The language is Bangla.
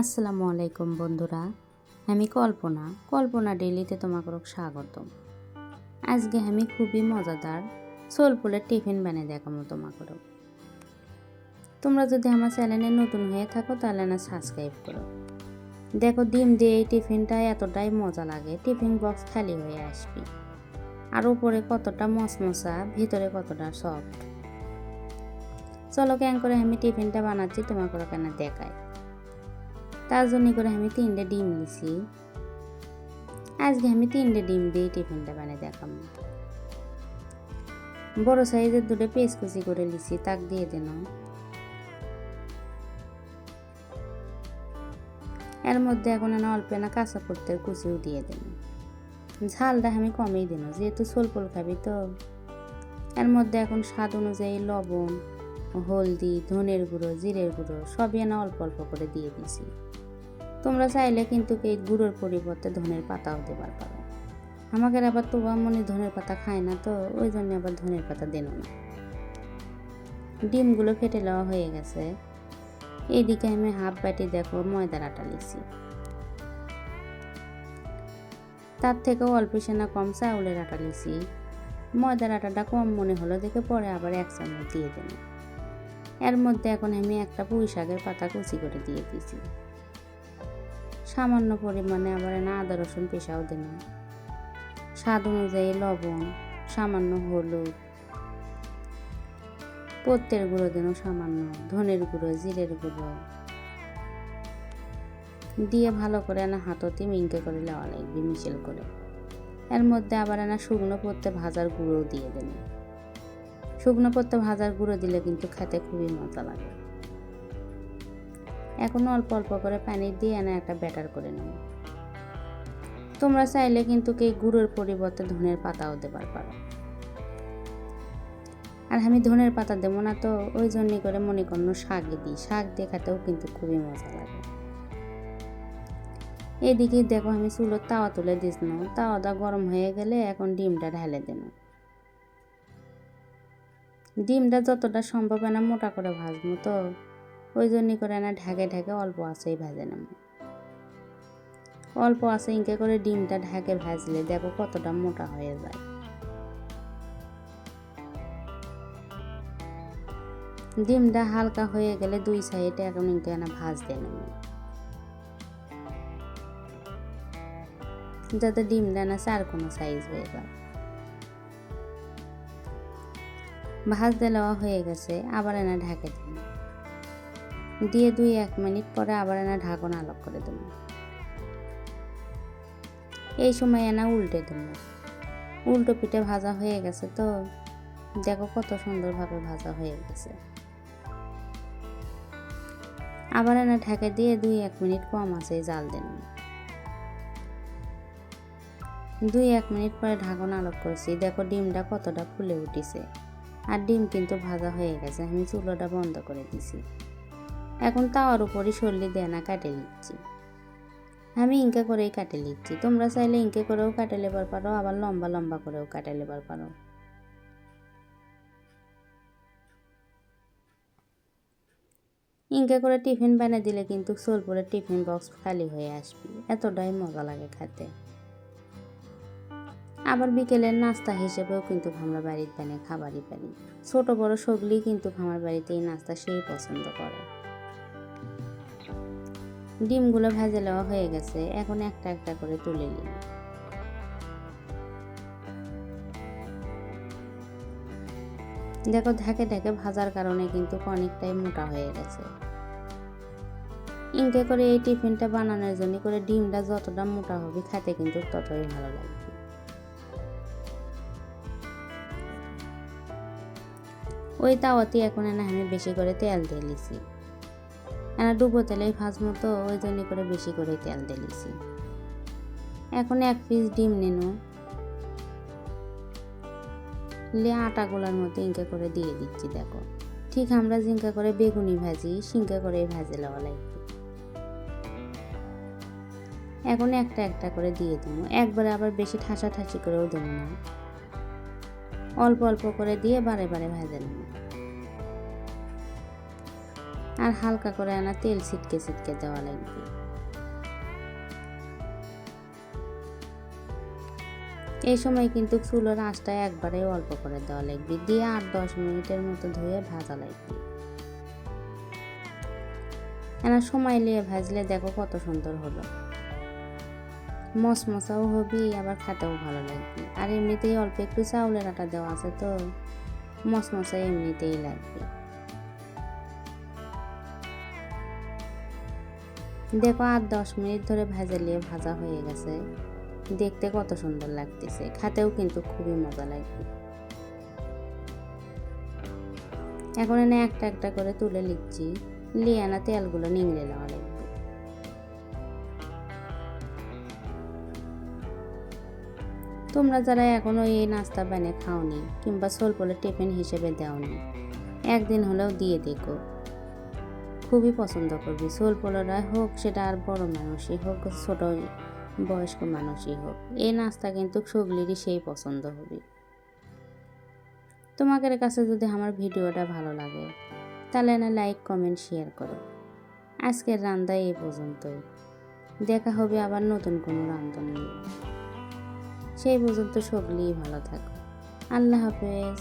আসসালামু আলাইকুম বন্ধুরা, আমি কল্পনা ডেইলিতে তোমাকে স্বাগতম। আজকে আমি খুবই মজাদার সোলপুলের টিফিন বানিয়ে দেখাবো তোমাকে। তোমরা যদি আমার চ্যানেলে নতুন হয়ে থাকো তাহলে না সাবস্ক্রাইব করো। দেখো, ডিম দিয়ে এই টিফিনটা এতটাই মজা লাগে, টিফিন বক্স খালি হয়ে আসবে। আর উপরে কতটা মশমশা, ভিতরে কতটা সফট। চলো কেন করে আমি টিফিনটা বানাচ্ছি তোমাকে কেন দেখাই। তার জন্য করে আমি 3টে ডিম নিছি। আজকে আমি 3টে ডিম দিয়ে টিফিনটা বানিয়ে দেখাবো। বড় সাইজের 2টে পেঁয়াজ কুচি করে নিছি, তাক দিয়ে দেন। এর মধ্যে এখন অল্প না কাঁচা পত্তের কুচিও দিয়ে দেন। ঝালটা আমি কমেই দেন, যেহেতু সোলপোল খাবি তো। এর মধ্যে এখন স্বাদ অনুযায়ী লবণ, হলদি, ধনের গুঁড়ো, জিরের গুঁড়ো সবই অল্প অল্প করে দিয়ে দিছি। তোমরা চাইলে কিন্তু এই গুঁড়োর পরিবর্তে ধনের পাতাও দেবার পারো। আমাকে আবার তো মনে ধনের পাতা খায় না, তো ওই জন্য আবার ধনের পাতা দেন না। ডিমগুলো ফেটে নেওয়া হয়ে গেছে। এইদিকে আমি হাফ বাটি দেখো ময়দার আটা নিছি। তার থেকেও অল্প সেনা কম চাউলের আটা নিছি। ময়দার আটাটা কম মনে হলো দেখে পরে আবার 1 চামচ দিয়ে দেন। এর মধ্যে এখন আমি একটা পুঁই শাকের পাতা কুচি করে দিয়ে দিয়েছি। সামান্য পরিমাণে আবার আদা রসুন পেশাও দেন। স্বাদ অনুযায়ী লবণ, সামান্য হলুদ, পত্তের গুঁড়ো দেন সামান্য, ধনের গুঁড়ো, জিরের গুঁড়ো দিয়ে ভালো করে হাততে মিঙ্কে করে নেওয়া লাগবে মিশেল করে। এর মধ্যে আবার শুকনো পত্তে ভাজার গুঁড়ো দিয়ে দেন। শুকনো পত্তে ভাজার গুঁড়ো দিলে কিন্তু খেতে খুবই মজা লাগে। এখন অল্প অল্প করে পানি দিয়ে একটা ব্যাটার করে নেব। তোমরা চাইলে কিন্তু এই গুঁড়োর পরিবর্তে ধনের পাতাও দেবার পারো। আর আমি ধনের পাতা দেবো না, তো ওই জন্যই করে মনে করুন শাক দিই। শাক দিয়ে খেতেও কিন্তু খুবই মজা লাগে। এদিকে দেখো আমি চুলোর তাওয়া তুলে দিস না, তাওয়াটা গরম হয়ে গেলে এখন ডিমটা ঢেলে দেন। ডিমটা যতটা সম্ভব মোটা করে ভাজবো, তো ওই জন্যই করে ঢাকে ঢাকে অল্প আঁচেই ভেজে নেব। অল্প আঁচে ইনকে করে ডিমটা ঢাকে ভাজলে দেখো কতটা মোটা হয়ে যায়। ডিমটা হালকা হয়ে গেলে 2 সাইডে এখন ইনকে ভাজতে নেব, যাতে ডিমটা 4 কোনো সাইজ হয়ে যায়। ভাজতে নেওয়া হয়ে গেছে, আবার ঢাকে দেব। দিয়ে 2-1 মিনিট পরে আবার ঢাকন আলোক করে দেব। এই সময় উল্টে দেব। উল্টো পিঠে ভাজা হয়ে গেছে, তো দেখো কত সুন্দরভাবে ভাজা হয়ে গেছে। আবার ঢাকে দিয়ে 2-1 মিনিট কম আছে জাল দেন। 2-1 মিনিট পরে ঢাকন আলোক করেছি, দেখো ডিমটা কতটা ফুলে উঠেছে। আর ডিম কিন্তু ভাজা হয়ে গেছে। আমি চুলোটা বন্ধ করে দিছি। এখন তাওয়ার উপরই সরলি দিয়ে কাটে নিচ্ছি। আমি ইনকে করেই কাটে নিচ্ছি। তোমরা চাইলে ইনকে করেও কাটে লেবার পারো, আবার লম্বা লম্বা করেও কাটে লেবার পারো। ইনকে করে টিফিন বানিয়ে দিলে কিন্তু সোলপুরের টিফিন বক্স খালি হয়ে আসবে, এতটাই মজা লাগে খেতে। আবার বিকেলের নাস্তা হিসেবেও কিন্তু আমরা বাড়িতে বানিয়ে খাবারই পারি। ছোট বড় সবলি কিন্তু আমার বাড়িতে এই নাস্তা সেই পছন্দ করে। ডিমগুলো ভেজে নেওয়া হয়ে গেছে, এখন একটা একটা করে তুলে নিই। দেখো ঢাকে ঢাকে ভাজার কারণে কিন্তু অনেকটাই মোটা হয়ে গেছে। ইনকে করে এই টিফিনটা বানানোর জন্য করে ডিমটা যতটা মোটা হবে খেতে কিন্তু ততই ভালো লাগবে। ওই তাওয়াতে এখন আমি বেশি করে তেল দিয়ে লিছি। ডুবো তেলেই ভাজবো, তো ওই জন্য করে বেশি করে তেল দিয়ে লিছি। এখন 1 পিস ডিম নেন, আটাগুলোর মধ্যে ইনকে করে দিয়ে দিচ্ছি। দেখো ঠিক আমরা জিঙ্কা করে বেগুনি ভাজি সিঙ্কা করে ভাজে লওয়া লাগবে। এখন একটা একটা করে দিয়ে দেবো, একবারে আবার বেশি ঠাসাঠাসি করেও দেবো না, অল্প অল্প করে দিয়ে বারে বারে ভেজে নেব। আর হালকা করে আনা তেল ছিটকে ছিটকে দেওয়া লাগবে। এই সময় কিন্তু চুলার আঁচটা একবারে অল্প করে দেওয়া লাগবে, দিয়ে 8-10 মিনিটের মতো ধুয়ে ভাজা লাগবে। এনা সময় নিয়ে ভাজলে দেখো কত সুন্দর হলো, মশমশাও হবে আবার খেতেও ভালো লাগবে। আর এমনিতেই অল্প একটু চাউলের আটা দেওয়া আছে তো মশমশা এমনিতেই লাগবে। দেখো 8-10 মিনিট ধরে ভাজা ভাজা হয়ে গেছে, দেখতে কত সুন্দর লাগতেছে, খেতেও কিন্তু খুবই মজা লাগবে। এখন এনে একটা একটা করে তুলে নিচ্ছি, নিয়ে আনা তেলগুলো নিংড়ে নেওয়া লাগবে। তোমরা যারা এখনো এই নাস্তা বানিয়ে খাওনি কিংবা সোলপোলে টিফিন হিসেবে দাওনি, একদিন হলেও দিয়ে দেখো, খুবই পছন্দ করবি। সোলপোলারা হোক সেটা আর বড় মানুষই হোক ছোট বয়স্ক মানুষই হোক, এই নাস্তা কিন্তু সগলিরই সেই পছন্দ হবে। তোমাদের কাছে যদি আমার ভিডিওটা ভালো লাগে তাহলে না লাইক কমেন্ট শেয়ার করো। আজকের রান্না এই পর্যন্তই, দেখা হবে আবার নতুন কোনো রান্না নিয়ে। সেই পর্যন্ত সকলেই ভালো থাকো। আল্লাহ হাফেজ।